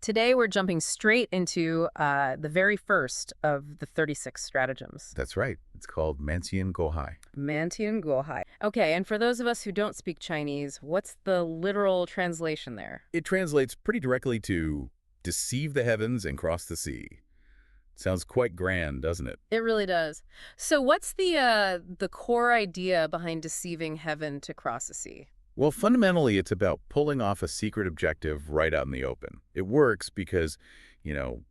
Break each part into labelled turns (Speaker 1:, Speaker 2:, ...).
Speaker 1: Today we're jumping straight into the very first of the 36 stratagems.
Speaker 2: That's right. It's called Mantian Gohai.
Speaker 1: Mantian Guohai. Okay, and for those of us who don't speak Chinese, what's the literal translation there?
Speaker 2: It translates pretty directly to deceive the heavens and cross the sea. Sounds quite grand, doesn't it?
Speaker 1: It really does. So what's the core idea behind deceiving heaven to cross a sea?
Speaker 2: Well, fundamentally, it's about pulling off a secret objective right out in the open. It works because, you know,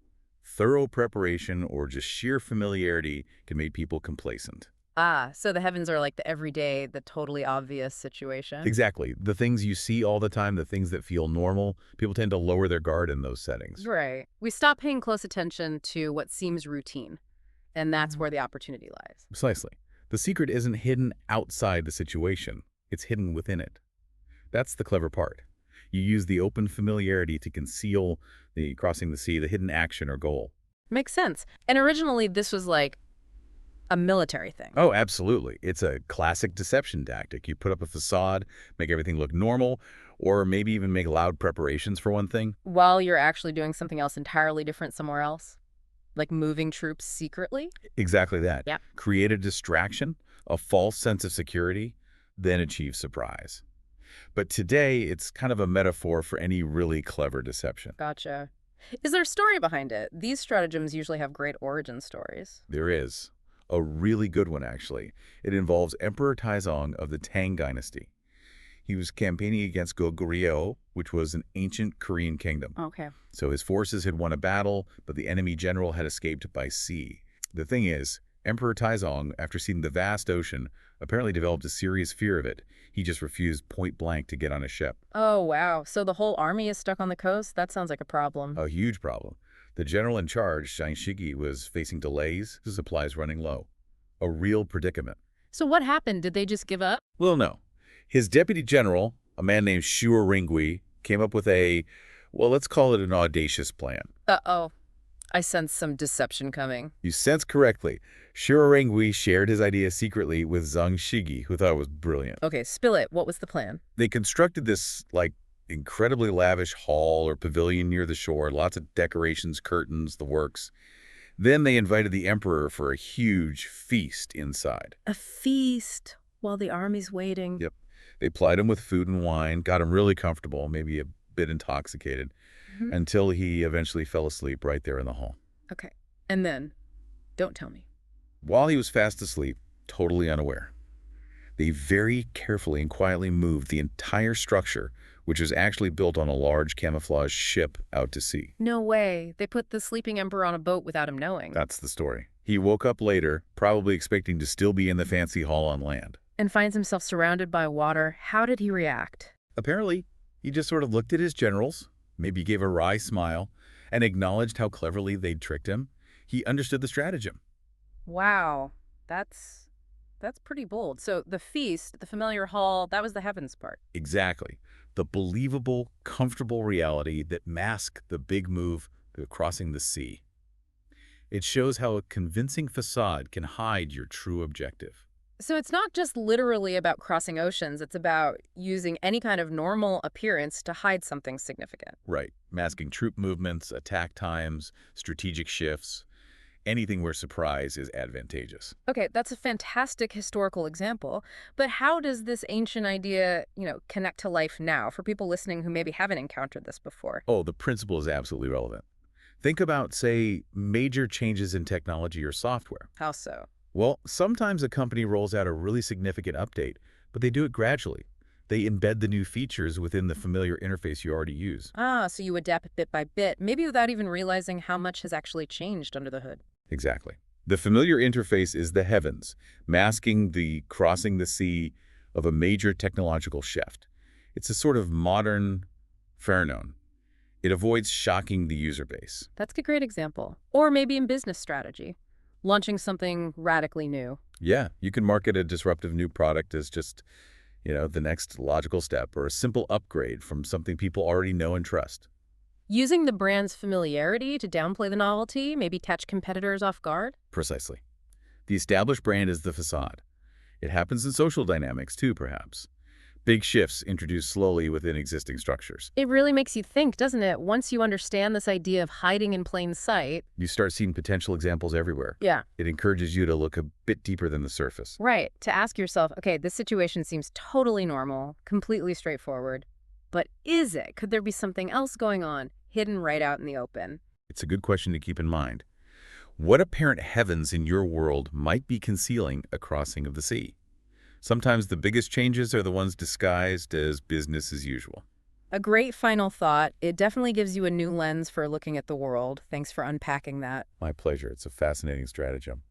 Speaker 2: thorough preparation or just sheer familiarity can make people complacent.
Speaker 1: Ah, so the heavens are like the everyday, the totally obvious situation?
Speaker 2: Exactly. The things you see all the time, the things that feel normal, people tend to lower their guard in those settings.
Speaker 1: Right. We stop paying close attention to what seems routine, and that's where the opportunity lies.
Speaker 2: Precisely. The secret isn't hidden outside the situation. It's hidden within it. That's the clever part. You use the open familiarity to conceal the crossing the sea, the hidden action or goal.
Speaker 1: Makes sense. And originally this was like a military thing.
Speaker 2: Oh, absolutely. It's a classic deception tactic. You put up a facade, make everything look normal, or maybe even make loud preparations for one thing.
Speaker 1: While you're actually doing something else entirely different somewhere else? Like moving troops secretly?
Speaker 2: Exactly that.
Speaker 1: Yeah.
Speaker 2: Create a distraction, a false sense of security, then achieve surprise. But today, it's kind of a metaphor for any really clever deception.
Speaker 1: Gotcha. Is there a story behind it? These stratagems usually have great origin stories.
Speaker 2: There is. A really good one, actually. It involves Emperor Taizong of the Tang Dynasty. He was campaigning against Goguryeo, which was an ancient Korean kingdom.
Speaker 1: Okay.
Speaker 2: So his forces had won a battle, but the enemy general had escaped by sea. The thing is, Emperor Taizong, after seeing the vast ocean, apparently developed a serious fear of it. He just refused point blank to get on a ship.
Speaker 1: Oh, wow. So the whole army is stuck on the coast? That sounds like a problem.
Speaker 2: A huge problem. The general in charge, Xie Rengui, was facing delays, his supplies running low. A real predicament.
Speaker 1: So what happened? Did they just give up?
Speaker 2: Well, no. His deputy general, a man named Xue Rengui, came up with well, let's call it an audacious plan.
Speaker 1: Uh-oh. I sense some deception coming.
Speaker 2: You sense correctly. Xue Rengui shared his idea secretly with Zhang Shigi, who thought it was brilliant.
Speaker 1: Okay, spill it. What was the plan?
Speaker 2: They constructed this, incredibly lavish hall or pavilion near the shore, lots of decorations, curtains, the works. Then they invited the emperor for a huge feast inside.
Speaker 1: A feast while the army's waiting.
Speaker 2: Yep. They plied him with food and wine, got him really comfortable, maybe a bit intoxicated, until he eventually fell asleep right there in the hall.
Speaker 1: Okay. And then, don't tell me.
Speaker 2: While he was fast asleep, totally unaware, they very carefully and quietly moved the entire structure, which was actually built on a large camouflage ship out to sea.
Speaker 1: No way. They put the sleeping emperor on a boat without him knowing.
Speaker 2: That's the story. He woke up later, probably expecting to still be in the fancy hall on land.
Speaker 1: And finds himself surrounded by water. How did he react?
Speaker 2: Apparently, he just sort of looked at his generals, maybe gave a wry smile, and acknowledged how cleverly they'd tricked him. He understood the stratagem.
Speaker 1: Wow. That's pretty bold. So the feast, the familiar hall, that was the heavens part.
Speaker 2: Exactly. The believable, comfortable reality that masked the big move, the crossing the sea. It shows how a convincing facade can hide your true objective.
Speaker 1: So it's not just literally about crossing oceans. It's about using any kind of normal appearance to hide something significant.
Speaker 2: Right. Masking troop movements, attack times, strategic shifts, anything where surprise is advantageous.
Speaker 1: Okay, that's a fantastic historical example. But how does this ancient idea, connect to life now for people listening who maybe haven't encountered this before?
Speaker 2: Oh, the principle is absolutely relevant. Think about, say, major changes in technology or software.
Speaker 1: How so?
Speaker 2: Well, sometimes a company rolls out a really significant update, but they do it gradually. They embed the new features within the familiar interface you already use.
Speaker 1: Ah, so you adapt bit by bit, maybe without even realizing how much has actually changed under the hood.
Speaker 2: Exactly. The familiar interface is the heavens, masking the crossing the sea of a major technological shift. It's a sort of modern Pharaoh. It avoids shocking the user base.
Speaker 1: That's a great example. Or maybe in business strategy, launching something radically new.
Speaker 2: Yeah, you can market a disruptive new product as just, the next logical step or a simple upgrade from something people already know and trust.
Speaker 1: Using the brand's familiarity to downplay the novelty, maybe catch competitors off guard?
Speaker 2: Precisely. The established brand is the facade. It happens in social dynamics too, perhaps. Big shifts introduced slowly within existing structures.
Speaker 1: It really makes you think, doesn't it? Once you understand this idea of hiding in plain sight.
Speaker 2: You start seeing potential examples everywhere.
Speaker 1: Yeah.
Speaker 2: It encourages you to look a bit deeper than the surface.
Speaker 1: Right. To ask yourself, okay, this situation seems totally normal, completely straightforward. But is it? Could there be something else going on, hidden right out in the open?
Speaker 2: It's a good question to keep in mind. What apparent heavens in your world might be concealing a crossing of the sea? Sometimes the biggest changes are the ones disguised as business as usual.
Speaker 1: A great final thought. It definitely gives you a new lens for looking at the world. Thanks for unpacking that.
Speaker 2: My pleasure. It's a fascinating stratagem.